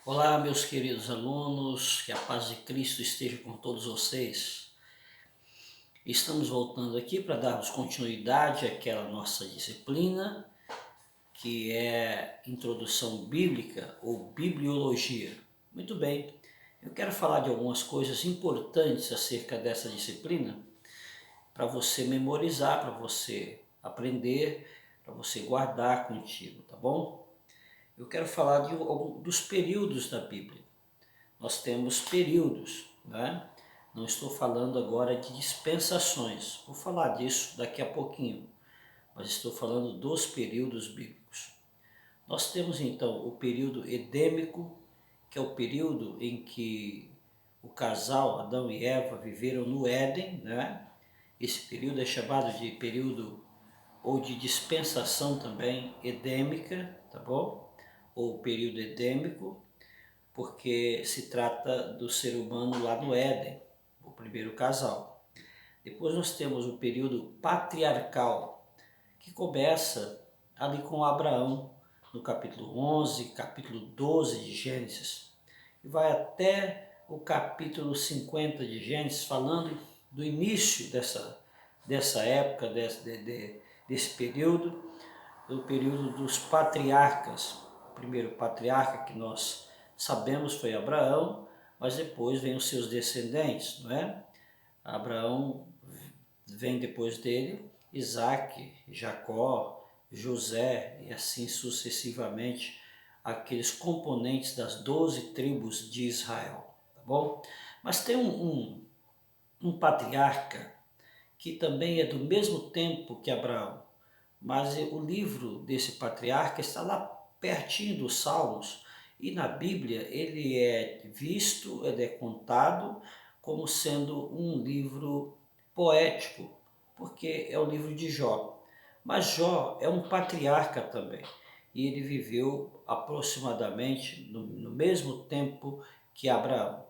Olá, meus queridos alunos, que a paz de Cristo esteja com todos vocês. Estamos voltando aqui para darmos continuidade àquela nossa disciplina, que é Introdução Bíblica ou Bibliologia. Muito bem, eu quero falar de algumas coisas importantes acerca dessa disciplina, para você memorizar, para você aprender, para você guardar contigo, tá bom? Eu quero falar dos períodos da Bíblia. Nós temos períodos, né? Não estou falando agora de dispensações, vou falar disso daqui a pouquinho, mas estou falando dos períodos bíblicos. Nós temos então o período edêmico, que é o período em que o casal Adão e Eva viveram no Éden, né? Esse período é chamado de período ou de dispensação também edêmica, tá bom? Ou período edêmico, porque se trata do ser humano lá no Éden, o primeiro casal. Depois nós temos o período patriarcal, que começa ali com Abraão, no capítulo 11, capítulo 12 de Gênesis, e vai até o capítulo 50 de Gênesis, falando do início dessa época, desse período, do período dos patriarcas. O primeiro patriarca que nós sabemos foi Abraão, mas depois vem os seus descendentes, não é? Abraão vem depois dele, Isaac, Jacó, José e assim sucessivamente, aqueles componentes das 12 tribos de Israel, tá bom? Mas tem um patriarca que também é do mesmo tempo que Abraão, mas o livro desse patriarca está lá pertinho dos Salmos, e na Bíblia ele é visto, ele é contado como sendo um livro poético, porque é o livro de Jó. Mas Jó é um patriarca também, e ele viveu aproximadamente no mesmo tempo que Abraão.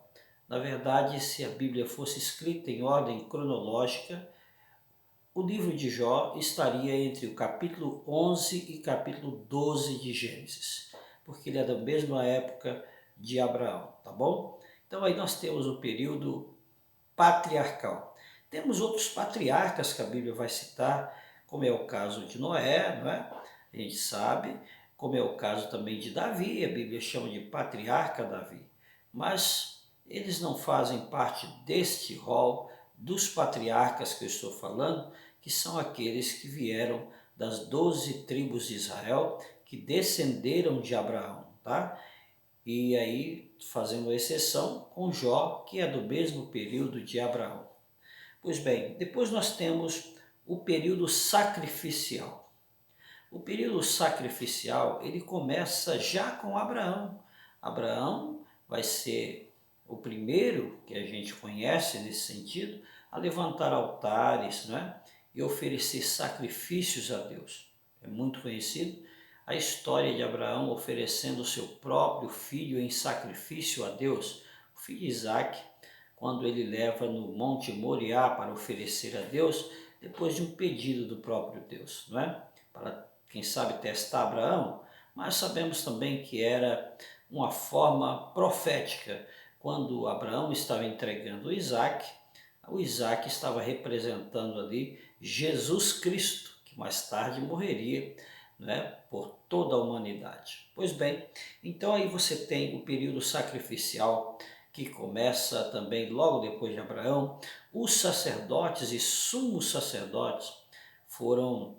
Na verdade, se a Bíblia fosse escrita em ordem cronológica, o livro de Jó estaria entre o capítulo 11 e capítulo 12 de Gênesis, porque ele é da mesma época de Abraão, tá bom? Então aí nós temos o período patriarcal. Temos outros patriarcas que a Bíblia vai citar, como é o caso de Noé, não é? A gente sabe, como é o caso também de Davi, a Bíblia chama de patriarca Davi, mas eles não fazem parte deste rol dos patriarcas que eu estou falando, que são aqueles que vieram das 12 tribos de Israel, que descenderam de Abraão, tá? E aí, fazendo exceção com Jó, que é do mesmo período de Abraão. Pois bem, depois nós temos o período sacrificial. O período sacrificial, ele começa já com Abraão. Abraão vai ser o primeiro que a gente conhece nesse sentido a levantar altares, né? E oferecer sacrifícios a Deus. É muito conhecido a história de Abraão oferecendo o seu próprio filho em sacrifício a Deus, o filho Isaac, quando ele leva no Monte Moriá para oferecer a Deus, depois de um pedido do próprio Deus, não é? Para, quem sabe, testar Abraão, mas sabemos também que era uma forma profética. Quando Abraão estava entregando o Isaac estava representando ali Jesus Cristo, que mais tarde morreria, né, por toda a humanidade. Pois bem, então aí você tem o período sacrificial, que começa também logo depois de Abraão. Os sacerdotes e sumos sacerdotes foram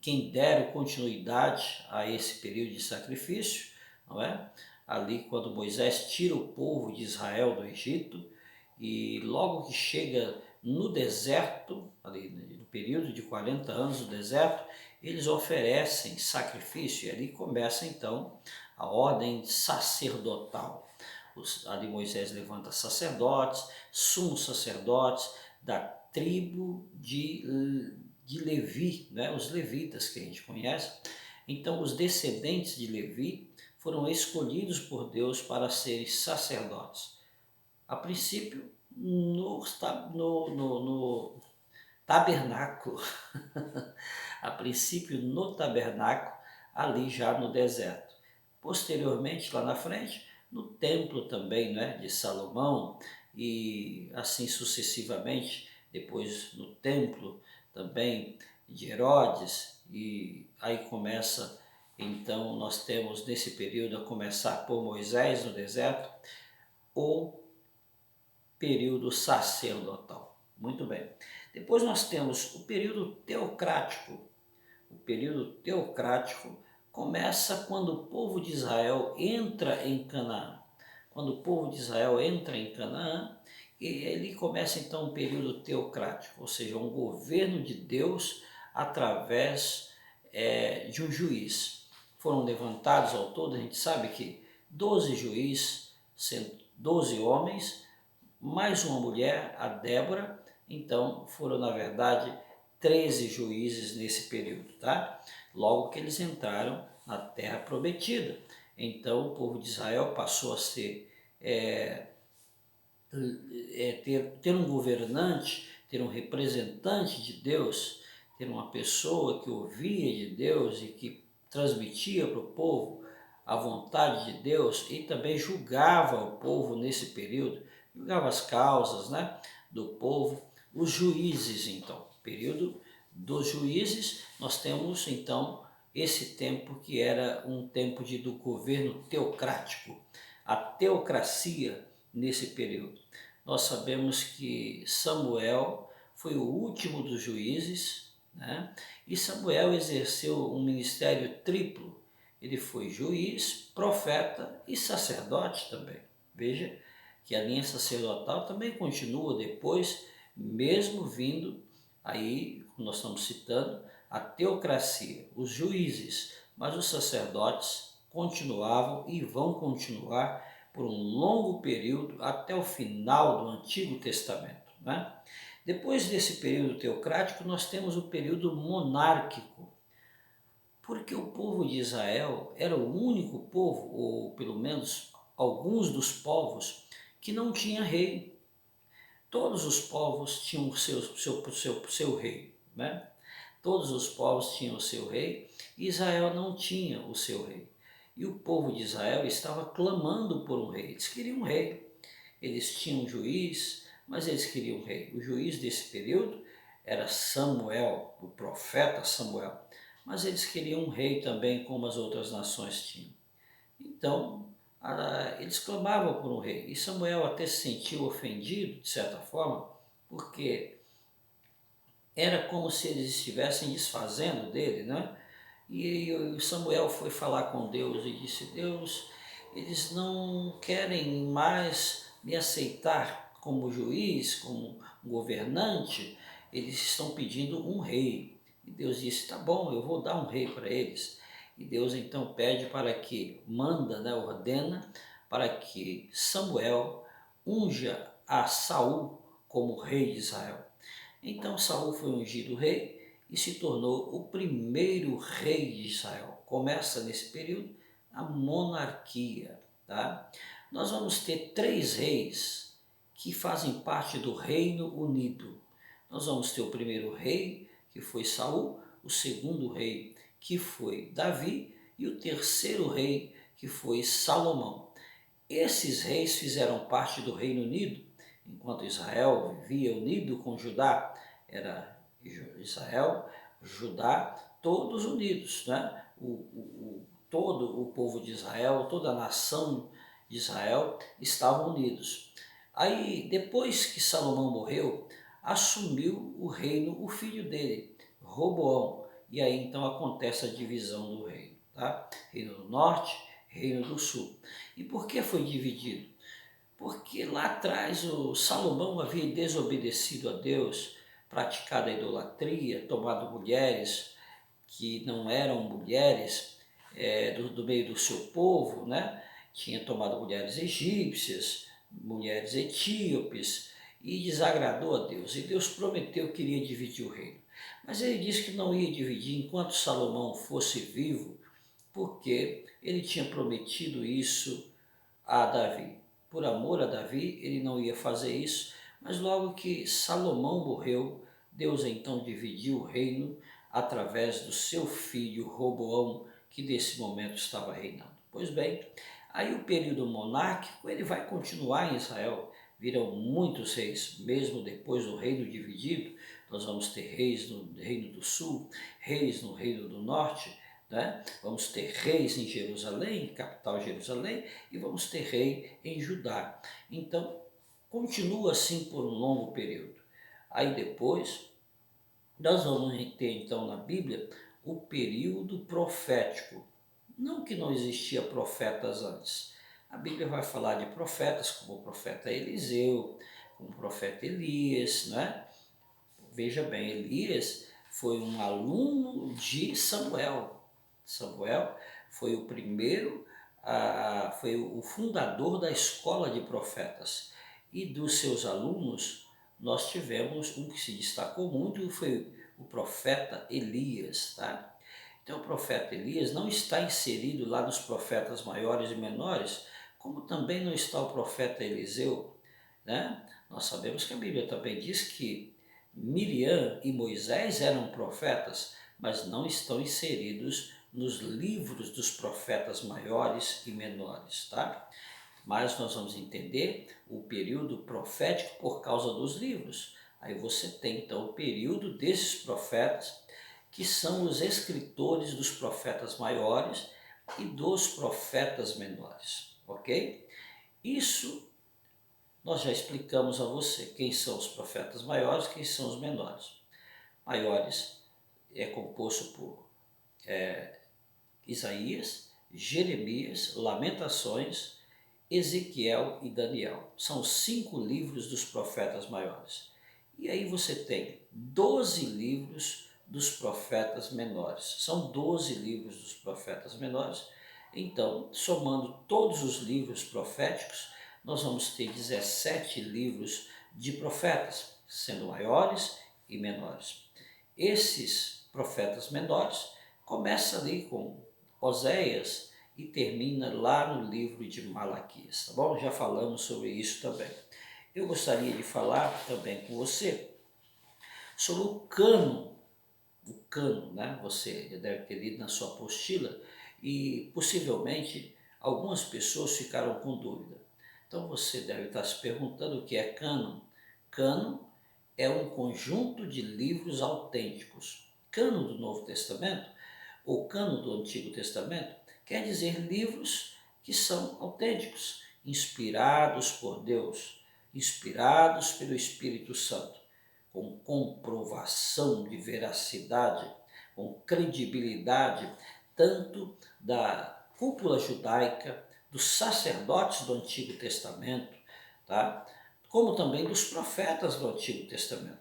quem deram continuidade a esse período de sacrifício, não é? Ali quando Moisés tira o povo de Israel do Egito, e logo que chega no deserto, ali no período de 40 anos no deserto, eles oferecem sacrifício, e ali começa então a ordem sacerdotal. Ali Moisés levanta sacerdotes, sumos sacerdotes da tribo de Levi, né? Os levitas que a gente conhece. Então os descendentes de Levi foram escolhidos por Deus para serem sacerdotes. A princípio no tabernáculo, a princípio no tabernáculo, ali já no deserto. Posteriormente, lá na frente, no templo também, né, de Salomão, e assim sucessivamente, depois no templo também de Herodes, e aí começa, então nós temos nesse período, a começar por Moisés no deserto, o período sacerdotal. Muito bem. Depois nós temos o período teocrático. O período teocrático começa quando o povo de Israel entra em Canaã. Quando o povo de Israel entra em Canaã, ele começa então um período teocrático, ou seja, um governo de Deus através de um juiz. Foram levantados ao todo, a gente sabe que 12 juízes, 12 homens, mais uma mulher, a Débora, então foram na verdade 13 juízes nesse período, tá? Logo que eles entraram na terra prometida. Então o povo de Israel passou a ser, ter um governante, ter um representante de Deus, ter uma pessoa que ouvia de Deus e que transmitia para o povo a vontade de Deus e também julgava o povo nesse período, julgava as causas, né, do povo. Os juízes, então, período dos juízes, nós temos então esse tempo que era um tempo do governo teocrático, a teocracia nesse período. Nós sabemos que Samuel foi o último dos juízes, né? E Samuel exerceu um ministério triplo. Ele foi juiz, profeta e sacerdote também. Veja que a linha sacerdotal também continua depois, mesmo vindo aí, como nós estamos citando, a teocracia, os juízes, mas os sacerdotes continuavam e vão continuar por um longo período até o final do Antigo Testamento, né? Depois desse período teocrático, nós temos o período monárquico, porque o povo de Israel era o único povo, ou pelo menos alguns dos povos, que não tinha rei. Todos os povos tinham o seu rei, né? Todos os povos tinham o seu rei, e Israel não tinha o seu rei. E o povo de Israel estava clamando por um rei. Eles queriam um rei. Eles tinham um juiz, mas eles queriam um rei. O juiz desse período era Samuel, o profeta Samuel. Mas eles queriam um rei também, como as outras nações tinham. Então, eles clamavam por um rei. E Samuel até se sentiu ofendido, de certa forma, porque era como se eles estivessem desfazendo dele, né? E Samuel foi falar com Deus e disse: Deus, eles não querem mais me aceitar como juiz, como governante, eles estão pedindo um rei. E Deus disse: tá bom, eu vou dar um rei para eles. E Deus então pede para que, manda, né, ordena, para que Samuel unja a Saul como rei de Israel. Então Saul foi ungido rei e se tornou o primeiro rei de Israel. Começa nesse período a monarquia. Tá? Nós vamos ter 3 reis que fazem parte do Reino Unido. Nós vamos ter o primeiro rei, que foi Saul, o segundo rei, que foi Davi, e o terceiro rei, que foi Salomão. Esses reis fizeram parte do Reino Unido, enquanto Israel vivia unido com Judá, era Israel, Judá, todos unidos, né? Todo o povo de Israel, toda a nação de Israel estavam unidos. Aí, depois que Salomão morreu, assumiu o reino o filho dele, Roboão, e aí então acontece a divisão do reino, tá? Reino do Norte, Reino do Sul. E por que foi dividido? Porque lá atrás o Salomão havia desobedecido a Deus, praticado a idolatria, tomado mulheres que não eram mulheres do meio do seu povo, né? Tinha tomado mulheres egípcias, mulheres etíopes, e desagradou a Deus. E Deus prometeu que iria dividir o reino. Mas ele disse que não ia dividir enquanto Salomão fosse vivo, porque ele tinha prometido isso a Davi. Por amor a Davi, ele não ia fazer isso, mas logo que Salomão morreu, Deus então dividiu o reino através do seu filho Roboão, que nesse momento estava reinando. Pois bem, Aí o período monárquico ele vai continuar em Israel, virão muitos reis, mesmo depois do reino dividido, nós vamos ter reis no reino do sul, reis no reino do norte, né? Vamos ter reis em Jerusalém, capital Jerusalém, e vamos ter rei em Judá. Então, continua assim por um longo período. Aí depois, nós vamos ter então na Bíblia o período profético. Não que não existia profetas antes. A Bíblia vai falar de profetas como o profeta Eliseu, como o profeta Elias, né? Veja bem, Elias foi um aluno de Samuel. Samuel foi o primeiro, foi o fundador da escola de profetas. E dos seus alunos, nós tivemos um que se destacou muito, que foi o profeta Elias, tá? Então o profeta Elias não está inserido lá nos profetas maiores e menores, como também não está o profeta Eliseu, né? Nós sabemos que a Bíblia também diz que Miriam e Moisés eram profetas, mas não estão inseridos nos livros dos profetas maiores e menores, tá? Mas nós vamos entender o período profético por causa dos livros. Aí você tem então o período desses profetas, que são os escritores dos profetas maiores e dos profetas menores, ok? Isso nós já explicamos a você quem são os profetas maiores e quem são os menores. Maiores é composto por Isaías, Jeremias, Lamentações, Ezequiel e Daniel. São 5 livros dos profetas maiores. E aí você tem 12 livros dos profetas menores. São 12 livros dos profetas menores. Então, somando todos os livros proféticos, nós vamos ter 17 livros de profetas, sendo maiores e menores. Esses profetas menores começam ali com Oséias e termina lá no livro de Malaquias, tá bom? Já falamos sobre isso também. Eu gostaria de falar também com você sobre o cano, né? Você já deve ter lido na sua apostila e possivelmente algumas pessoas ficaram com dúvida. Então você deve estar se perguntando o que é cânon. Cânon é um conjunto de livros autênticos. Cânon do Novo Testamento ou cânon do Antigo Testamento quer dizer livros que são autênticos, inspirados por Deus, inspirados pelo Espírito Santo, com comprovação de veracidade, com credibilidade, tanto da cúpula judaica, dos sacerdotes do Antigo Testamento, tá? Como também dos profetas do Antigo Testamento.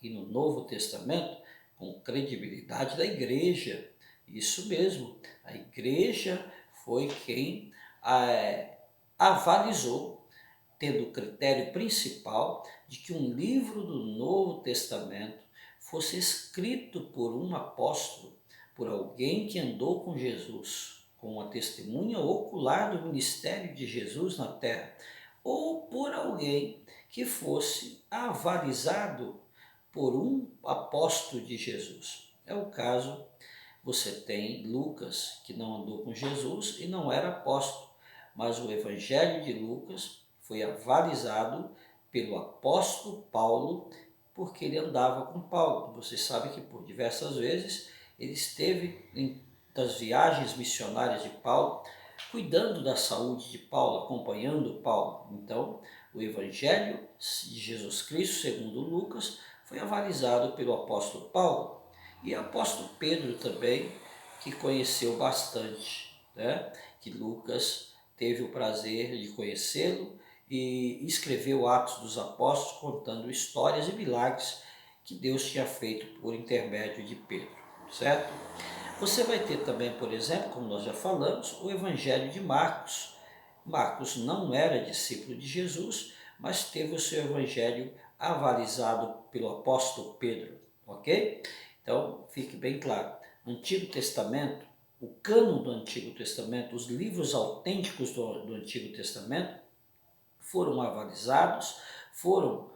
E no Novo Testamento, com credibilidade da igreja. Isso mesmo, a igreja foi quem avalizou, tendo o critério principal de que um livro do Novo Testamento fosse escrito por um apóstolo, por alguém que andou com Jesus, com a testemunha ocular do ministério de Jesus na terra, ou por alguém que fosse avalizado por um apóstolo de Jesus. É o caso, você tem Lucas, que não andou com Jesus e não era apóstolo, mas o Evangelho de Lucas foi avalizado pelo apóstolo Paulo, porque ele andava com Paulo. Você sabe que por diversas vezes ele esteve em das viagens missionárias de Paulo, cuidando da saúde de Paulo, acompanhando Paulo. Então, o Evangelho de Jesus Cristo, segundo Lucas, foi avalizado pelo apóstolo Paulo e o apóstolo Pedro também, que conheceu bastante, né? Que Lucas teve o prazer de conhecê-lo e escreveu Atos dos Apóstolos contando histórias e milagres que Deus tinha feito por intermédio de Pedro, certo? Você vai ter também, por exemplo, como nós já falamos, o Evangelho de Marcos. Marcos não era discípulo de Jesus, mas teve o seu evangelho avalizado pelo apóstolo Pedro, ok? Então, fique bem claro, Antigo Testamento, o cânon do Antigo Testamento, os livros autênticos do Antigo Testamento foram avalizados, foram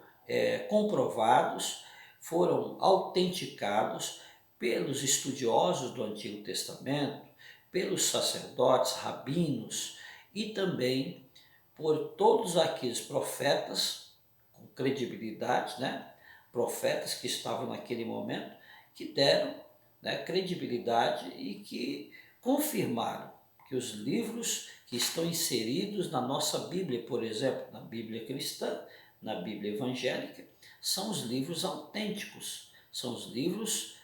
comprovados, foram autenticados pelos estudiosos do Antigo Testamento, pelos sacerdotes, rabinos, e também por todos aqueles profetas com credibilidade, né? Profetas que estavam naquele momento, que deram, né, credibilidade e que confirmaram que os livros que estão inseridos na nossa Bíblia, por exemplo, na Bíblia cristã, na Bíblia evangélica, são os livros autênticos, são os livros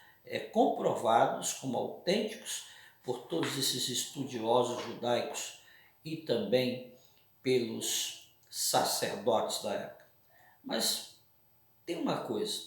comprovados como autênticos por todos esses estudiosos judaicos e também pelos sacerdotes da época. Mas tem uma coisa,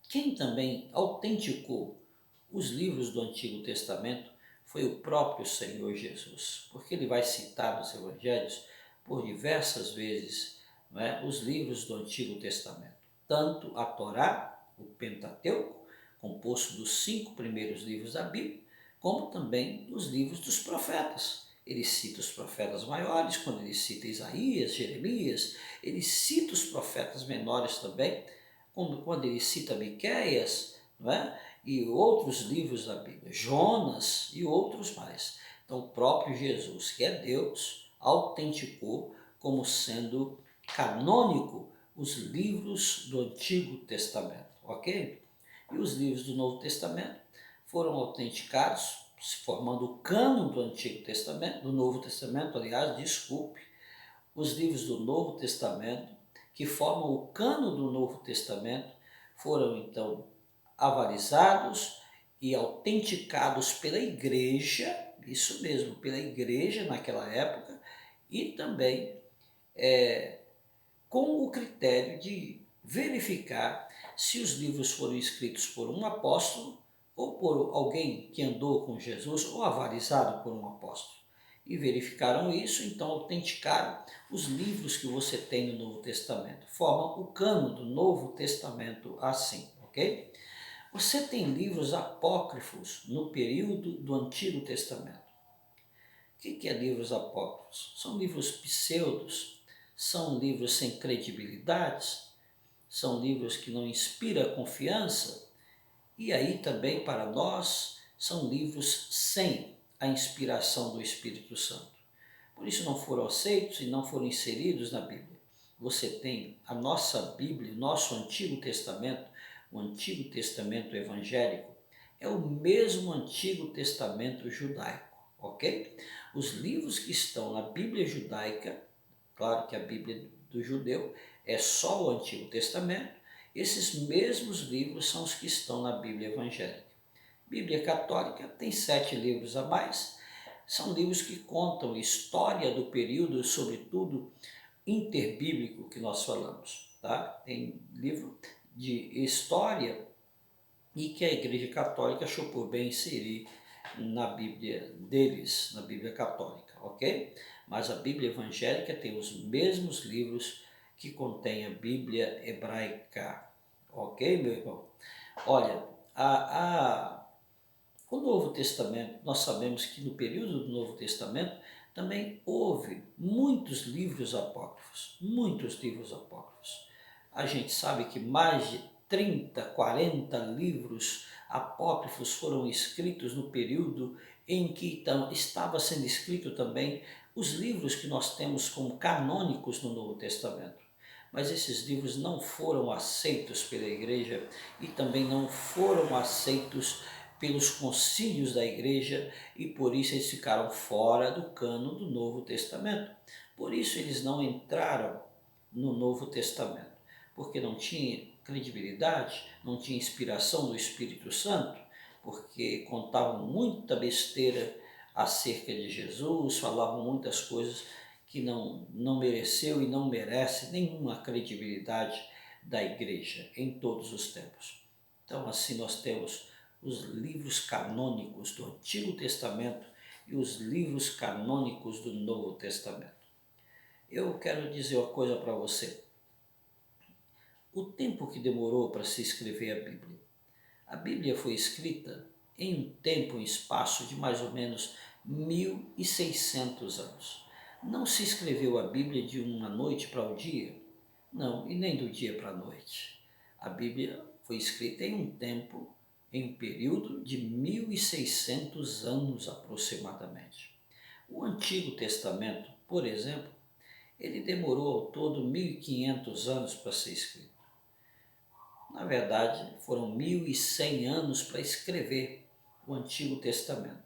quem também autenticou os livros do Antigo Testamento foi o próprio Senhor Jesus, porque ele vai citar nos Evangelhos por diversas vezes, não é, os livros do Antigo Testamento, tanto a Torá, o Pentateuco, composto dos 5 primeiros livros da Bíblia, como também os livros dos profetas. Ele cita os profetas maiores, quando ele cita Isaías, Jeremias, ele cita os profetas menores também, quando ele cita Miqueias, não é? E outros livros da Bíblia, Jonas e outros mais. Então, o próprio Jesus, que é Deus, autenticou como sendo canônico os livros do Antigo Testamento, ok? E os livros do Novo Testamento foram autenticados, se formando o cânon do Antigo Testamento, do Novo Testamento, aliás, desculpe, os livros do Novo Testamento, que formam o cânon do Novo Testamento, foram então avalizados e autenticados pela igreja, isso mesmo, pela igreja naquela época, e também com o critério de verificar se os livros foram escritos por um apóstolo ou por alguém que andou com Jesus ou avalizado por um apóstolo. E verificaram isso, então autenticaram os livros que você tem no Novo Testamento. Formam o cânon do Novo Testamento assim, ok? Você tem livros apócrifos no período do Antigo Testamento. O que é livros apócrifos? São livros pseudos, são livros sem credibilidade, são livros que não inspiram confiança, e aí também para nós são livros sem a inspiração do Espírito Santo. Por isso não foram aceitos e não foram inseridos na Bíblia. Você tem a nossa Bíblia, o nosso Antigo Testamento, o Antigo Testamento evangélico, é o mesmo Antigo Testamento judaico, ok? Os livros que estão na Bíblia judaica, claro que a Bíblia do judeu é só o Antigo Testamento, esses mesmos livros são os que estão na Bíblia evangélica. Bíblia católica tem 7 livros a mais, são livros que contam história do período, sobretudo interbíblico que nós falamos, tá? Tem livro de história e que a Igreja Católica achou por bem inserir na Bíblia deles, na Bíblia Católica, ok? Mas a Bíblia Evangélica tem os mesmos livros que contém a Bíblia Hebraica, ok, meu irmão? Olha, o Novo Testamento, nós sabemos que no período do Novo Testamento também houve muitos livros apócrifos, muitos livros apócrifos. A gente sabe que mais de 30, 40 livros apócrifos foram escritos no período em que estava sendo escrito também os livros que nós temos como canônicos no Novo Testamento. Mas esses livros não foram aceitos pela igreja e também não foram aceitos pelos concílios da igreja e por isso eles ficaram fora do cânon do Novo Testamento. Por isso eles não entraram no Novo Testamento, porque não tinha credibilidade, não tinha inspiração do Espírito Santo, porque contavam muita besteira acerca de Jesus, falavam muitas coisas que não mereceu e não merece nenhuma credibilidade da igreja em todos os tempos. Então assim nós temos os livros canônicos do Antigo Testamento e os livros canônicos do Novo Testamento. Eu quero dizer uma coisa para você. O tempo que demorou para se escrever a Bíblia. A Bíblia foi escrita em um tempo e espaço de mais ou menos 1600 anos. Não se escreveu a Bíblia de uma noite para o dia, não, e nem do dia para a noite. A Bíblia foi escrita em um tempo, em um período de 1600 anos aproximadamente. O Antigo Testamento, por exemplo, ele demorou ao todo 1500 anos para ser escrito. Na verdade, foram 1100 anos para escrever o Antigo Testamento.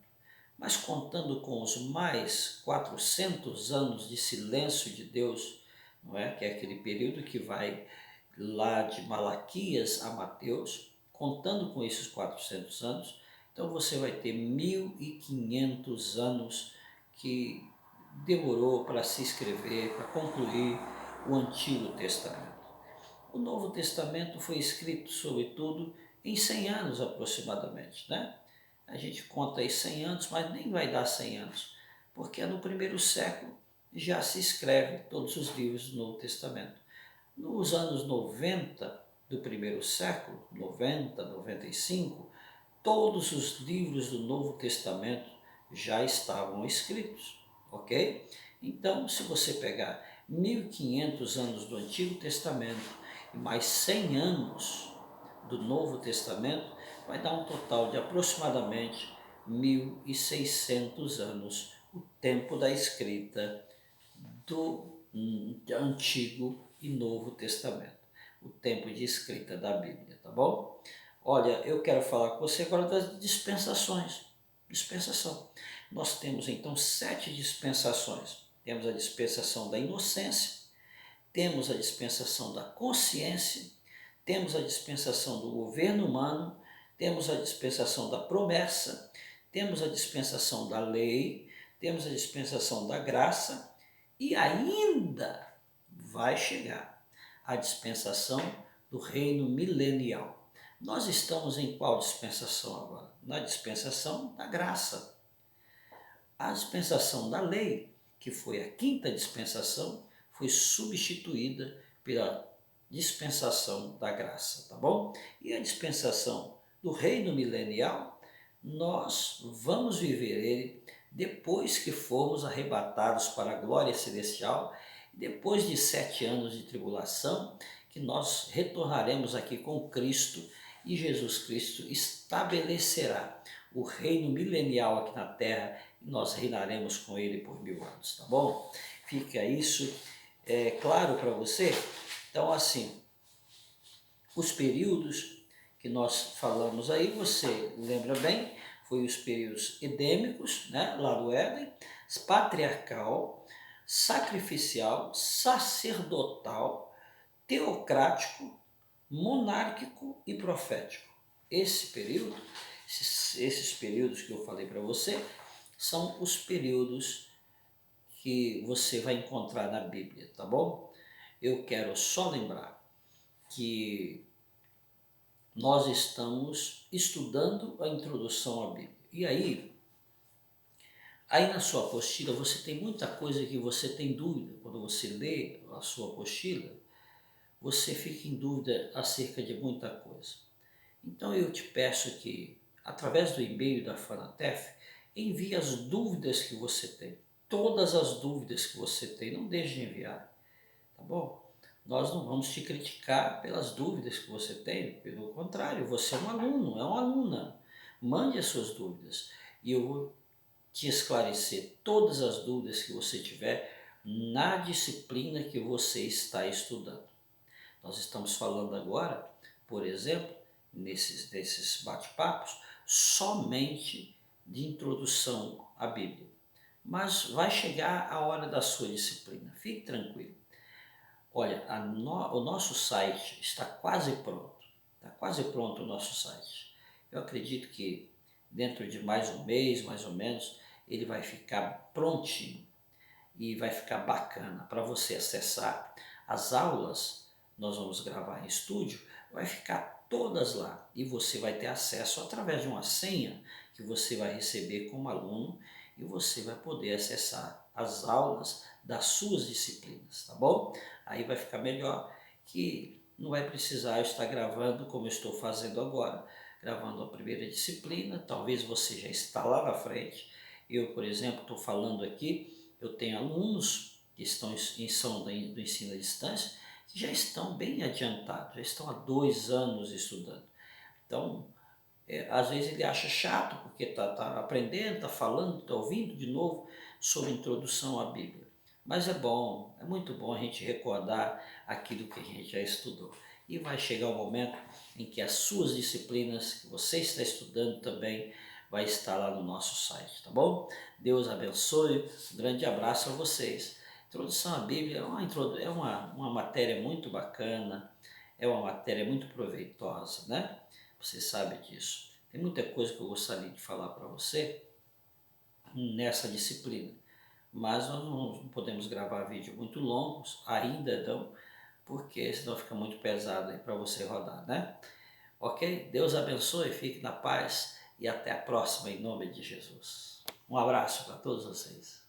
Mas contando com os mais 400 anos de silêncio de Deus, não é? Que é aquele período que vai lá de Malaquias a Mateus, contando com esses 400 anos, então você vai ter 1500 anos que demorou para se escrever, para concluir o Antigo Testamento. O Novo Testamento foi escrito, sobretudo, em 100 anos aproximadamente, né? A gente conta aí 100 anos, mas nem vai dar 100 anos, porque no primeiro século já se escreve todos os livros do Novo Testamento. Nos anos 90 do primeiro século, 90, 95, todos os livros do Novo Testamento já estavam escritos, ok? Então, se você pegar 1500 anos do Antigo Testamento e mais 100 anos do Novo Testamento, vai dar um total de aproximadamente 1600 anos, o tempo da escrita do Antigo e Novo Testamento, o tempo de escrita da Bíblia, tá bom? Olha, eu quero falar com você agora das dispensações. Dispensação. Nós temos então 7 dispensações. Temos a dispensação da inocência, temos a dispensação da consciência, temos a dispensação do governo humano, temos a dispensação da promessa, temos a dispensação da lei, temos a dispensação da graça e ainda vai chegar a dispensação do reino milenial. Nós estamos em qual dispensação agora? Na dispensação da graça. A dispensação da lei, que foi a 5ª dispensação, foi substituída pela dispensação da graça, tá bom? E a dispensação do reino milenial, nós vamos viver ele depois que formos arrebatados para a glória celestial, depois de 7 anos de tribulação, que nós retornaremos aqui com Cristo e Jesus Cristo estabelecerá o reino milenial aqui na terra e nós reinaremos com ele por 1000 anos, tá bom? Fica isso claro para você? Então, assim, os períodos que nós falamos aí, você lembra bem, foi os períodos edêmicos, né, lá do Éden, patriarcal, sacrificial, sacerdotal, teocrático, monárquico e profético. Esse período, esses períodos que eu falei para você, são os períodos que você vai encontrar na Bíblia, tá bom? Eu quero só lembrar que nós estamos estudando a introdução à Bíblia. E aí na sua apostila você tem muita coisa que você tem dúvida. Quando você lê a sua apostila, você fica em dúvida acerca de muita coisa. Então eu te peço que, através do e-mail da Fanatef, envie as dúvidas que você tem. Todas as dúvidas que você tem, não deixe de enviar, tá bom? Nós não vamos te criticar pelas dúvidas que você tem, pelo contrário, você é um aluno, é uma aluna. Mande as suas dúvidas e eu vou te esclarecer todas as dúvidas que você tiver na disciplina que você está estudando. Nós estamos falando agora, por exemplo, nesses bate-papos, somente de introdução à Bíblia. Mas vai chegar a hora da sua disciplina, fique tranquilo. Olha, o nosso site está quase pronto. Está quase pronto o nosso site. Eu acredito que dentro de mais um mês, mais ou menos, ele vai ficar prontinho e vai ficar bacana para você acessar. As aulas, nós vamos gravar em estúdio, vai ficar todas lá e você vai ter acesso através de uma senha que você vai receber como aluno e você vai poder acessar as aulas das suas disciplinas, tá bom? Aí vai ficar melhor, que não vai precisar estar gravando como eu estou fazendo agora, gravando a primeira disciplina, talvez você já está lá na frente. Eu, por exemplo, estou falando aqui, eu tenho alunos que estão em são do ensino à distância, que já estão bem adiantados, já estão há 2 anos estudando. Então, às vezes ele acha chato, porque está aprendendo, está falando, está ouvindo de novo, sobre introdução à Bíblia. Mas é bom, é muito bom a gente recordar aquilo que a gente já estudou. E vai chegar o momento em que as suas disciplinas, que você está estudando também, vai estar lá no nosso site, tá bom? Deus abençoe, um grande abraço a vocês. Introdução à Bíblia é uma matéria muito bacana, é uma matéria muito proveitosa, né? Você sabe disso. Tem muita coisa que eu gostaria de falar para você nessa disciplina, mas nós não podemos gravar vídeos muito longos, ainda não, porque senão fica muito pesado para você rodar, né? Ok? Deus abençoe, fique na paz e até a próxima em nome de Jesus. Um abraço para todos vocês.